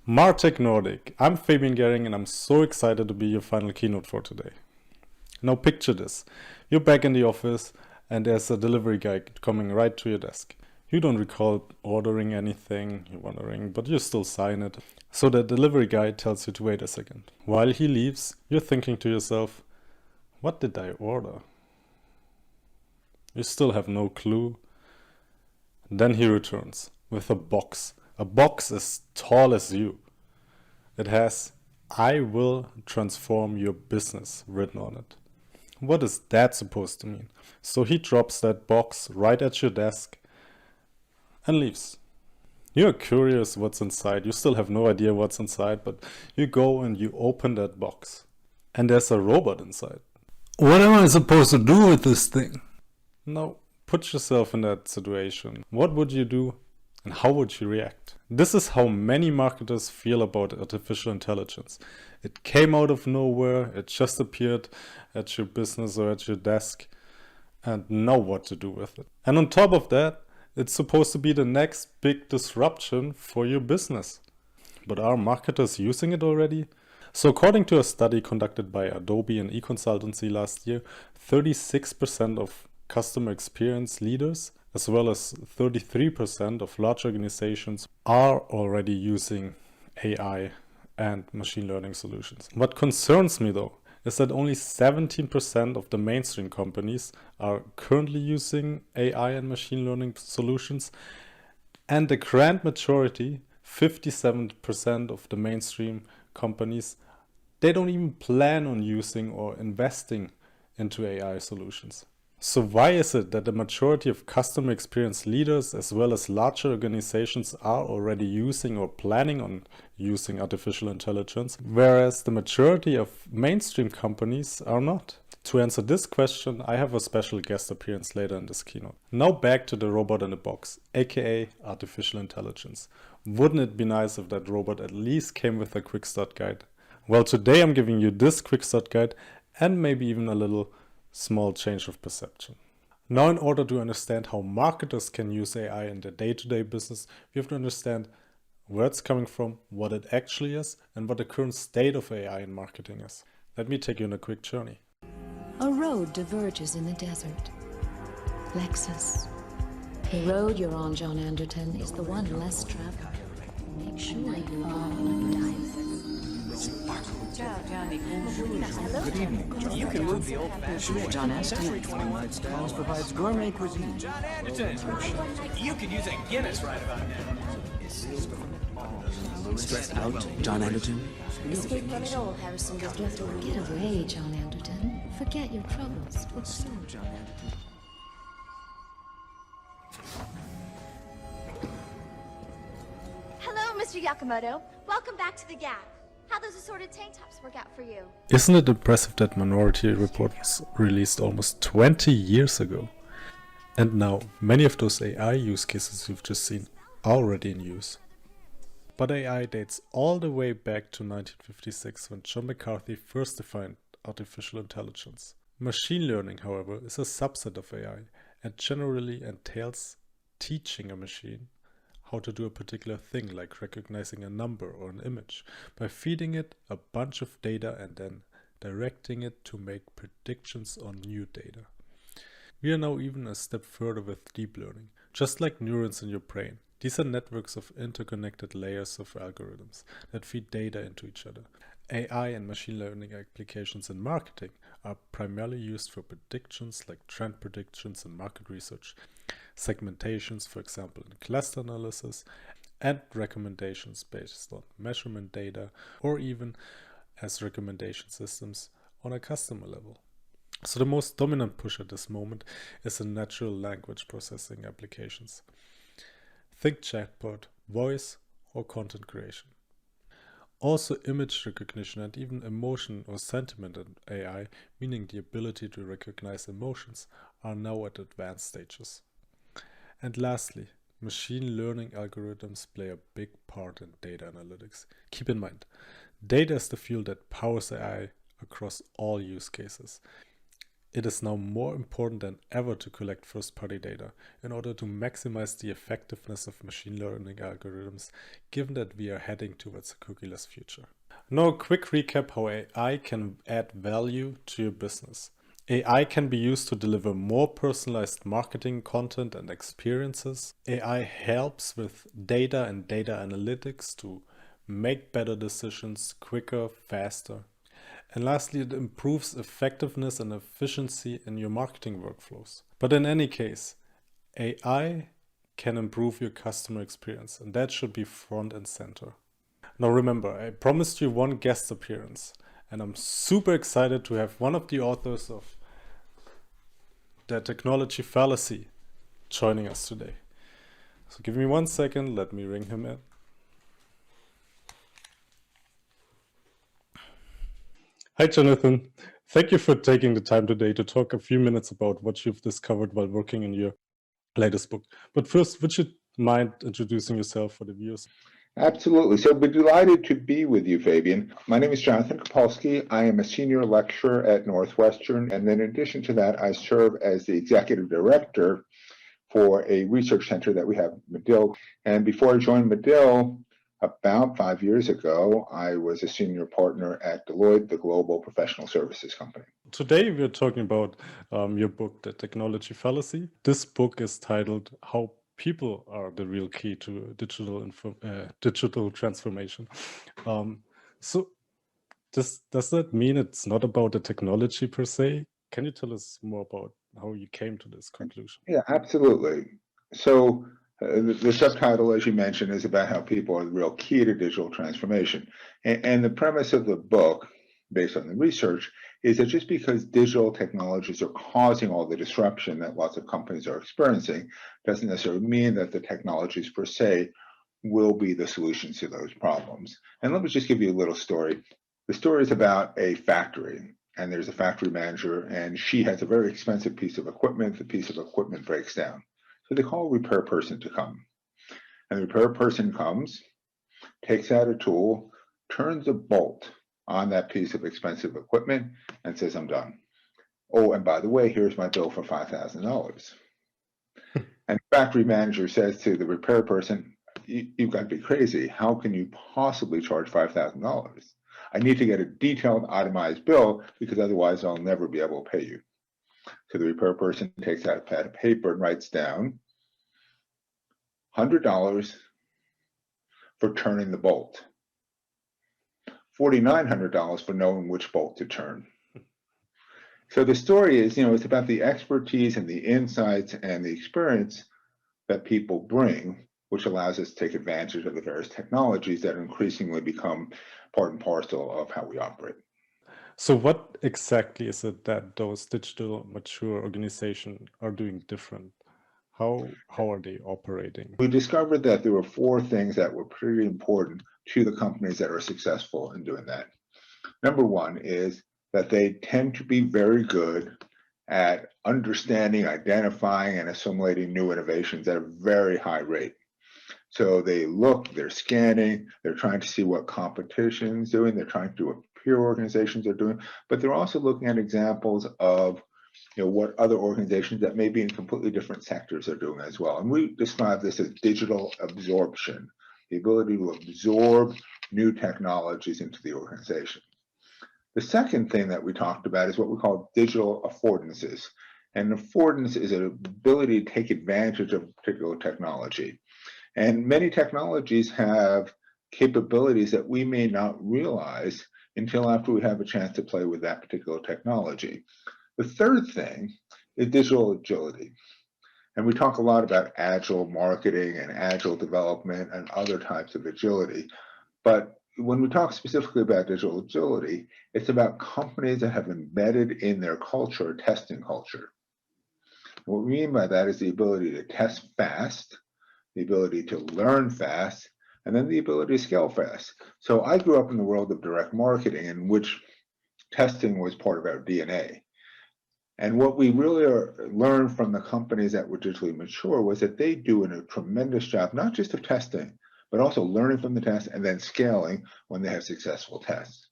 Martech Nordic. I'm Fabian Gehring and I'm so excited to be your final keynote for today. Now picture this. You're back in the office and there's a delivery guy coming right to your desk. You don't recall ordering anything, you're wondering, but you still sign it. So the delivery guy tells you to wait a second. While he leaves, you're thinking to yourself, what did I order? You still have no clue. Then he returns with a box as tall as you. It has, "I will transform your business" written on it. What is that supposed to mean? So he drops that box right at your desk and leaves. You're curious what's inside. You still have no idea what's inside, but you go and you open that box. And there's a robot inside. What am I supposed to do with this thing? Now, put yourself in that situation. What would you do and how would you react? This is how many marketers feel about artificial intelligence. It came out of nowhere, it just appeared at your business or at your desk, and know what to do with it. And on top of that, it's supposed to be the next big disruption for your business. But are marketers using it already? So according to a study conducted by Adobe and e-consultancy last year, 36% of customer experience leaders as well as 33% of large organizations are already using AI and machine learning solutions. What concerns me though is that only 17% of the mainstream companies are currently using AI and machine learning solutions, and the grand majority, 57% of the mainstream companies, they don't even plan on using or investing into AI solutions. So why is it that the majority of customer experience leaders as well as larger organizations are already using or planning on using artificial intelligence, whereas the majority of mainstream companies are not? To answer this question, I have a special guest appearance later in this keynote. Now back to the robot in the box, aka artificial intelligence. Wouldn't it be nice if that robot at least came with a quick start guide? Well, today I'm giving you this quick start guide and maybe even a little small change of perception. Now, in order to understand how marketers can use AI in their day-to-day business, we have to understand where it's coming from, what it actually is, and what the current state of AI in marketing is. Let me take you on a quick journey. A road diverges in the desert. Lexus. The road you're on, John Anderton, is the one less traveled. Make sure you follow the diamond. Good evening. You can move the old-fashioned John Anderton. House provides gourmet cuisine. John Anderton, you could use a Guinness right about now. Stressed out, John Anderton? Escape from it all, Harrison. Get away, John Anderton. Forget your troubles. John Anderton. Hello, Mr. Yakamoto. Welcome back to the Gap. How those assorted tank tops work out for you? Isn't it impressive that Minority Report was released almost 20 years ago? And now, many of those AI use cases you've just seen are already in use. But AI dates all the way back to 1956 when John McCarthy first defined artificial intelligence. Machine learning, however, is a subset of AI and generally entails teaching a machine how to do a particular thing, like recognizing a number or an image, by feeding it a bunch of data and then directing it to make predictions on new data. We are now even a step further with deep learning. Just like neurons in your brain, these are networks of interconnected layers of algorithms that feed data into each other. AI and machine learning applications in marketing are primarily used for predictions like trend predictions in market research, segmentations, for example, in cluster analysis, and recommendations based on measurement data, or even as recommendation systems on a customer level. So the most dominant push at this moment is in natural language processing applications. Think chatbot, voice, or content creation. Also image recognition and even emotion or sentiment in AI, meaning the ability to recognize emotions, are now at advanced stages. And lastly, machine learning algorithms play a big part in data analytics. Keep in mind, data is the fuel that powers AI across all use cases. It is now more important than ever to collect first-party data in order to maximize the effectiveness of machine learning algorithms, given that we are heading towards a cookieless future. Now, a quick recap how AI can add value to your business. AI can be used to deliver more personalized marketing content and experiences. AI helps with data and data analytics to make better decisions quicker, faster. And lastly, it improves effectiveness and efficiency in your marketing workflows. But in any case, AI can improve your customer experience, and that should be front and center. Now remember, I promised you one guest appearance, and I'm super excited to have one of the authors of The Technology Fallacy joining us today. So give me 1 second, let me ring him in. Hi, Jonathan. Thank you for taking the time today to talk a few minutes about what you've discovered while working in your latest book. But first, would you mind introducing yourself for the viewers? Absolutely. So we're delighted to be with you, Fabian. My name is Jonathan Kopolsky. I am a senior lecturer at Northwestern. And then in addition to that, I serve as the executive director for a research center that we have at Medill. And before I joined Medill, about 5 years ago, I was a senior partner at Deloitte, the global professional services company. Today, we're talking about your book, The Technology Fallacy. This book is titled How People Are the Real Key to Digital Transformation. So does that mean it's not about the technology per se? Can you tell us more about how you came to this conclusion? Yeah, absolutely. So the subtitle, as you mentioned, is about how people are the real key to digital transformation. And the premise of the book, based on the research, is that just because digital technologies are causing all the disruption that lots of companies are experiencing, doesn't necessarily mean that the technologies per se will be the solutions to those problems. And let me just give you a little story. The story is about a factory, and there's a factory manager, and she has a very expensive piece of equipment. The piece of equipment breaks down. So they call a repair person to come. And the repair person comes, takes out a tool, turns a bolt on that piece of expensive equipment, and says, I'm done. Oh, and by the way, here's my bill for $5,000. And the factory manager says to the repair person, you've got to be crazy. How can you possibly charge $5,000? I need to get a detailed itemized bill because otherwise I'll never be able to pay you. So the repair person takes out a pad of paper and writes down $100 for turning the bolt, $4,900 for knowing which bolt to turn. So the story is, it's about the expertise and the insights and the experience that people bring, which allows us to take advantage of the various technologies that increasingly become part and parcel of how we operate. So what exactly is it that those digital mature organizations are doing different? How are they operating? We discovered that there were 4 things that were pretty important to the companies that are successful in doing that. Number 1 is that they tend to be very good at understanding, identifying, and assimilating new innovations at a very high rate. So they look, they're scanning, they're trying to see what competition's doing, they're trying to do what peer organizations are doing, but they're also looking at examples of what other organizations that may be in completely different sectors are doing as well. And we describe this as digital absorption, the ability to absorb new technologies into the organization. The second thing that we talked about is what we call digital affordances. And affordance is an ability to take advantage of a particular technology. And many technologies have capabilities that we may not realize until after we have a chance to play with that particular technology. The third thing is digital agility. And we talk a lot about agile marketing and agile development and other types of agility. But when we talk specifically about digital agility, it's about companies that have embedded in their culture a testing culture. What we mean by that is the ability to test fast, the ability to learn fast, and then the ability to scale fast. So I grew up in the world of direct marketing in which testing was part of our DNA. And what we really learned from the companies that were digitally mature was that they do a tremendous job, not just of testing, but also learning from the test and then scaling when they have successful tests.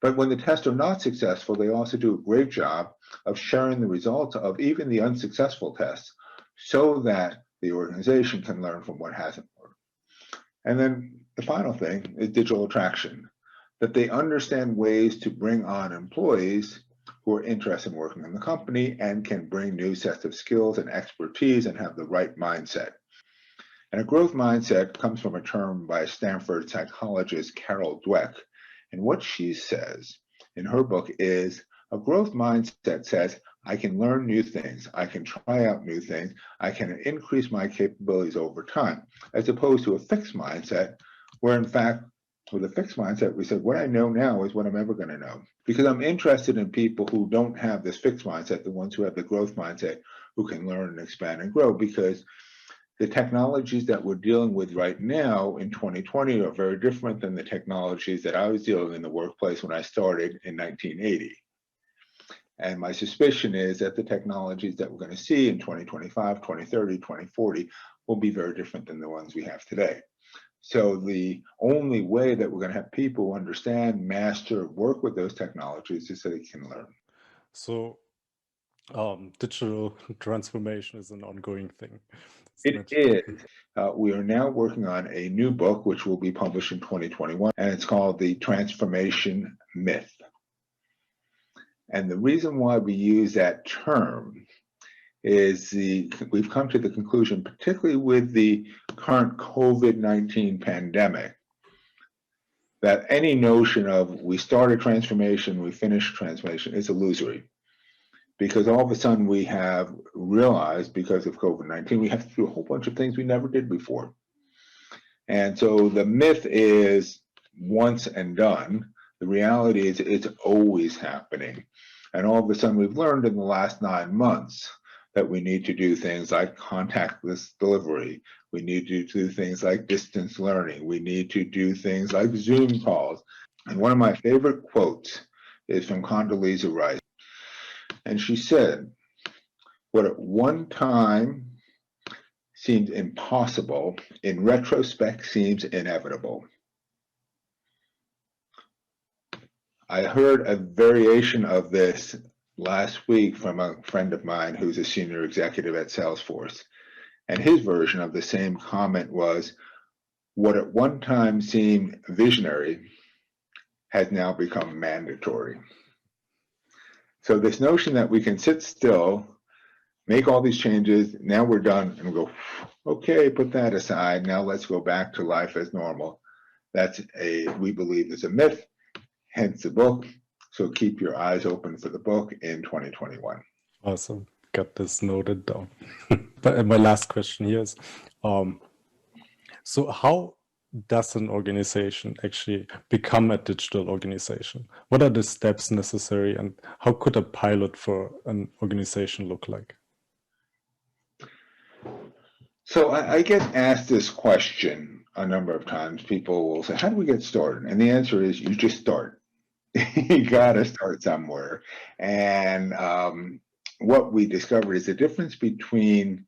But when the tests are not successful, they also do a great job of sharing the results of even the unsuccessful tests so that the organization can learn from what hasn't worked. And then the final thing is digital attraction, that they understand ways to bring on employees who are interested in working in the company and can bring new sets of skills and expertise and have the right mindset. And a growth mindset comes from a term by Stanford psychologist Carol Dweck. And what she says in her book is a growth mindset says, I can learn new things, I can try out new things, I can increase my capabilities over time, as opposed to a fixed mindset, where in fact, with a fixed mindset, we said, what I know now is what I'm ever going to know. Because I'm interested in people who don't have this fixed mindset, the ones who have the growth mindset, who can learn and expand and grow, because the technologies that we're dealing with right now in 2020 are very different than the technologies that I was dealing with in the workplace when I started in 1980. And my suspicion is that the technologies that we're going to see in 2025, 2030, 2040 will be very different than the ones we have today. So the only way that we're going to have people who understand, master, work with those technologies is so they can learn. So digital transformation is an ongoing thing. It is. We are now working on a new book, which will be published in 2021, and it's called The Transformation Myth. And the reason why we use that term is we've come to the conclusion, particularly with the current COVID-19 pandemic, that any notion of we started transformation, we finished transformation is illusory. Because all of a sudden we have realized, because of COVID-19, we have to do a whole bunch of things we never did before. And so the myth is once and done. The reality is it's always happening. And all of a sudden we've learned in the last 9 months that we need to do things like contactless delivery. We need to do things like distance learning. We need to do things like Zoom calls. And one of my favorite quotes is from Condoleezza Rice. And she said, what at one time seemed impossible, in retrospect seems inevitable. I heard a variation of this last week from a friend of mine who's a senior executive at Salesforce. And his version of the same comment was, what at one time seemed visionary has now become mandatory. So this notion that we can sit still, make all these changes, now we're done, and we go, okay, put that aside, now let's go back to life as normal. We believe is a myth, hence the book. So keep your eyes open for the book in 2021. Awesome. Got this noted down. But my last question here is, so how does an organization actually become a digital organization? What are the steps necessary, and how could a pilot for an organization look like? So I get asked this question a number of times. People will say, how do we get started? And the answer is you just start. You got to start somewhere. And what we discovered is the difference between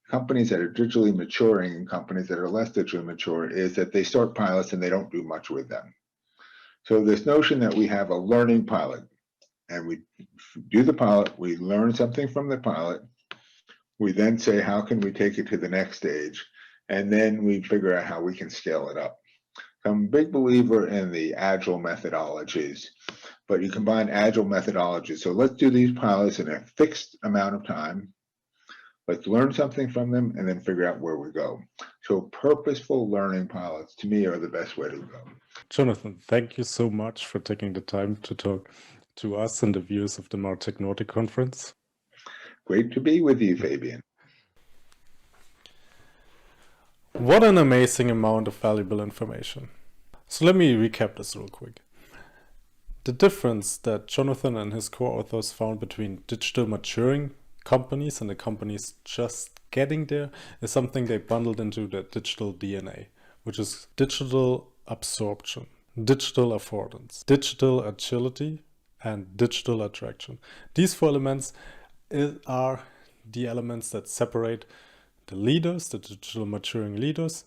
companies that are digitally maturing and companies that are less digitally mature is that they start pilots and they don't do much with them. So this notion that we have a learning pilot, and we do the pilot, we learn something from the pilot, we then say, how can we take it to the next stage? And then we figure out how we can scale it up. I'm a big believer in the agile methodologies, but you combine agile methodologies. So let's do these pilots in a fixed amount of time. Let's learn something from them and then figure out where we go. So purposeful learning pilots, to me, are the best way to go. Jonathan, thank you so much for taking the time to talk to us and the viewers of the Martech Nordic Conference. Great to be with you, Fabian. What an amazing amount of valuable information. So let me recap this real quick. The difference that Jonathan and his co-authors found between digital maturing companies and the companies just getting there is something they bundled into the digital DNA, which is digital absorption, digital affordance, digital agility, and digital attraction. These 4 elements are the elements that separate the leaders, the digital maturing leaders,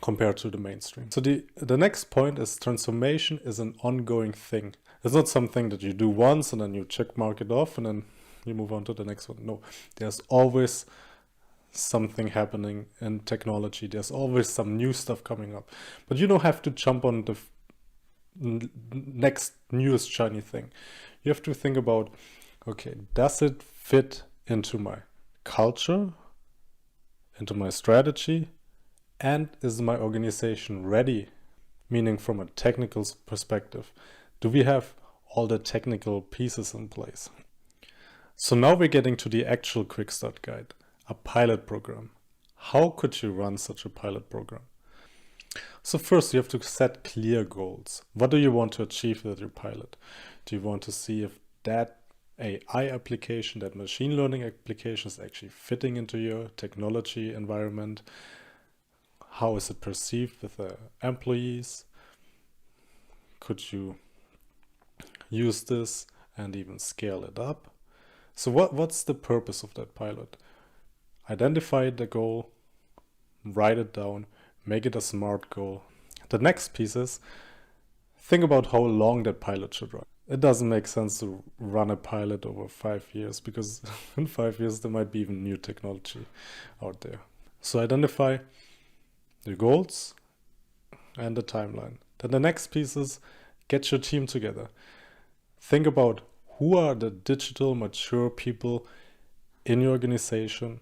compared to the mainstream. So the next point is transformation is an ongoing thing. It's not something that you do once and then you check mark it off and then you move on to the next one. No, there's always something happening in technology. There's always some new stuff coming up. But you don't have to jump on the next newest shiny thing. You have to think about, okay, does it fit into my culture, into my strategy, and is my organization ready? Meaning from a technical perspective, do we have all the technical pieces in place? So now we're getting to the actual quick start guide, a pilot program. How could you run such a pilot program? So first you have to set clear goals. What do you want to achieve with your pilot? Do you want to see if that AI application, that machine learning application is actually fitting into your technology environment? How is it perceived with the employees? Could you use this and even scale it up? So what's the purpose of that pilot? Identify the goal, write it down, make it a SMART goal. The next piece is think about how long that pilot should run. It doesn't make sense to run a pilot over 5 years because in 5 years there might be even new technology out there. So identify the goals and the timeline. Then the next piece is get your team together. Think about who are the digital mature people in your organization.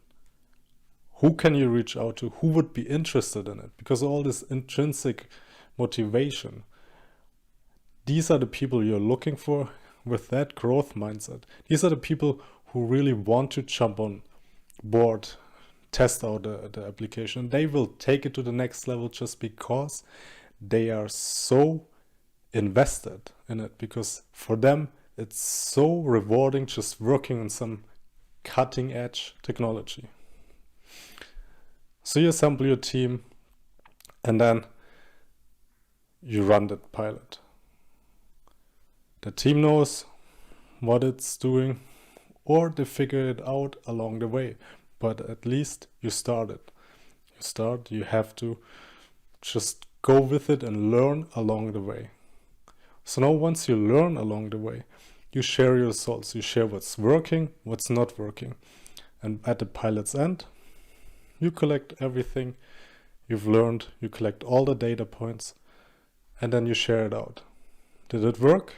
Who can you reach out to? Who would be interested in it? Because all this intrinsic motivation, these are the people you're looking for with that growth mindset. These are the people who really want to jump on board, test out the application. They will take it to the next level just because they are so invested in it. Because for them, it's so rewarding just working on some cutting edge technology. So you assemble your team and then you run that pilot. The team knows what it's doing or they figure it out along the way. But at least you started. You have to just go with it and learn along the way. So now once you learn along the way, you share your results. You share what's working, what's not working. And at the pilot's end, you collect everything you've learned, you collect all the data points, and then you share it out. Did it work?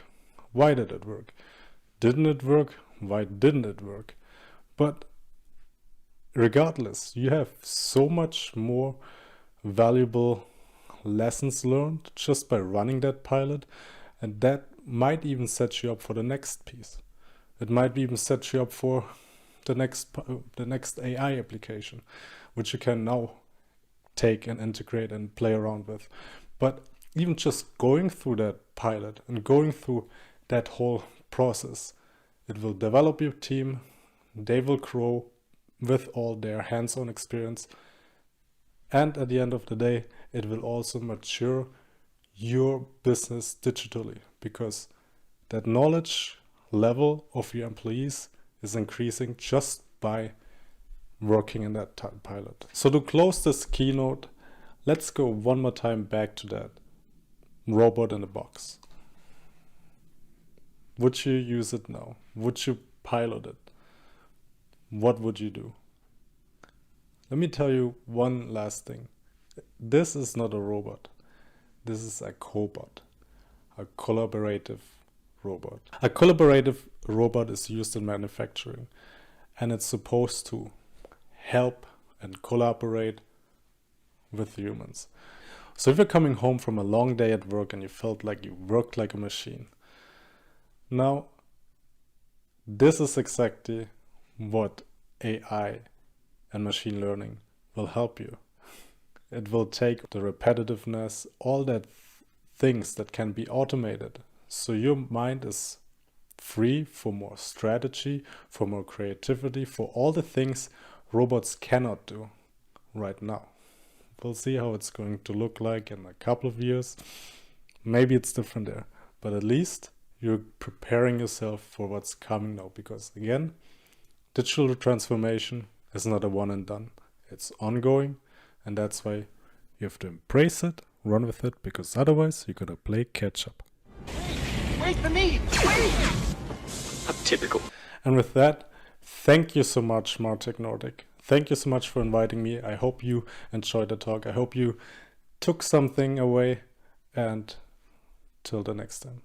Why did it work? Didn't it work? Why didn't it work? But regardless, you have so much more valuable lessons learned just by running that pilot, and that might even set you up for the next piece. It might even set you up for the next AI application, which you can now take and integrate and play around with. But even just going through that pilot and going through that whole process, it will develop your team, they will grow with all their hands-on experience, and at the end of the day, it will also mature your business digitally, because that knowledge level of your employees is increasing just by working in that pilot. So to close this keynote, let's go one more time back to that robot in a box. Would you use it now? Would you pilot it? What would you do? Let me tell you one last thing. This is not a robot. This is a cobot, a collaborative robot. A collaborative robot is used in manufacturing, and it's supposed to help and collaborate with humans. So if you're coming home from a long day at work and you felt like you worked like a machine, now this is exactly what AI and machine learning will help you. It will take the repetitiveness, all that things that can be automated. So your mind is free for more strategy, for more creativity, for all the things robots cannot do right now. We'll see how it's going to look like in a couple of years. Maybe it's different there, but at least you're preparing yourself for what's coming now, because again, digital transformation is not a one and done. It's ongoing, and that's why You have to embrace it, run with it, because otherwise you're gonna play catch up. Wait for me! Wait! Typical. And with that, thank you so much, Martek Nordic. Thank you so much for inviting me. I hope you enjoyed the talk. I hope you took something away, and till the next time.